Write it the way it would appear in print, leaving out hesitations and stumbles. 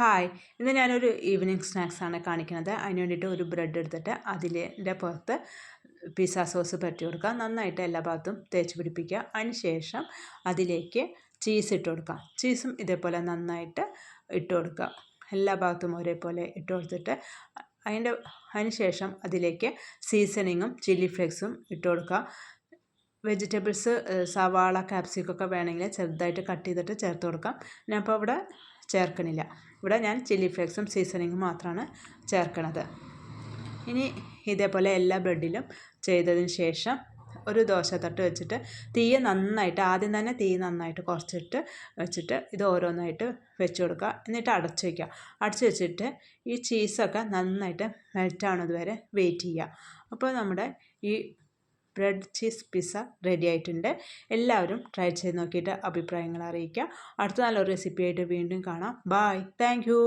Hi, ഇന്ന് ഞാനൊരു evening സ്നാക്സാണ് കാണിക്കുന്നത്. അതിന് വേണ്ടിയിട്ട് ഒരു ബ്രെഡ് എടുത്തിട്ട് അതിൻ്റെ പുറത്ത് പിസ്സ സോസ് പരട്ടി കൊടുക്കുക. നന്നായിട്ട് എല്ലാ ഭാഗത്തും തേച്ച് പിടിപ്പിക്കുക. അതിന് ശേഷം അതിലേക്ക് ചീസ് ഇട്ട് കൊടുക്കുക. ചീസും ഇതേപോലെ നന്നായിട്ട് ഇട്ട് കൊടുക്കുക. എല്ലാ ഭാഗത്തും ഒരേപോലെ ഇട്ട് കൊടുത്തിട്ട് അതിന് ശേഷം അതിലേക്ക് സീസണിങ്ങും ചില്ലി ഫ്ലേക്സും ഇട്ട് കൊടുക്കുക. വെജിറ്റബിൾസ് സവാള ക്യാപ്സിക്കൊക്കെ വേണമെങ്കിൽ ചെറുതായിട്ട് കട്ട് ചെയ്തിട്ട് ചേർത്ത് കൊടുക്കാം. ഞാനിപ്പോൾ ഇവിടെ ചേർക്കണില്ല. ഇവിടെ ഞാൻ ചില്ലി ഫ്ലേക്സും സീസണിങ്ങും മാത്രമാണ് ചേർക്കണത്. ഇനി ഇതേപോലെ എല്ലാ ബ്രെഡിലും ചെയ്തതിന് ശേഷം ഒരു ദോശത്തട്ട് വെച്ചിട്ട് ആദ്യം തന്നെ തീ നന്നായിട്ട് കുറച്ചിട്ട് വെച്ചിട്ട് ഇത് ഓരോന്നായിട്ട് വെച്ച് കൊടുക്കുക. എന്നിട്ട് അടച്ച് വയ്ക്കുക. അടച്ച് വെച്ചിട്ട് ഈ ചീസൊക്കെ നന്നായിട്ട് മെൽറ്റ് ആവുന്നത് വരെ വെയിറ്റ് ചെയ്യുക. അപ്പോൾ നമ്മുടെ ഈ ബ്രെഡ് ചീസ് പിസ്സ റെഡി ആയിട്ടുണ്ട്. എല്ലാവരും ട്രൈ ചെയ്ത് നോക്കിയിട്ട് അഭിപ്രായങ്ങൾ അറിയിക്കുക. അടുത്ത നല്ലൊരു റെസിപ്പിയായിട്ട് വീണ്ടും കാണാം. ബൈ. Thank you.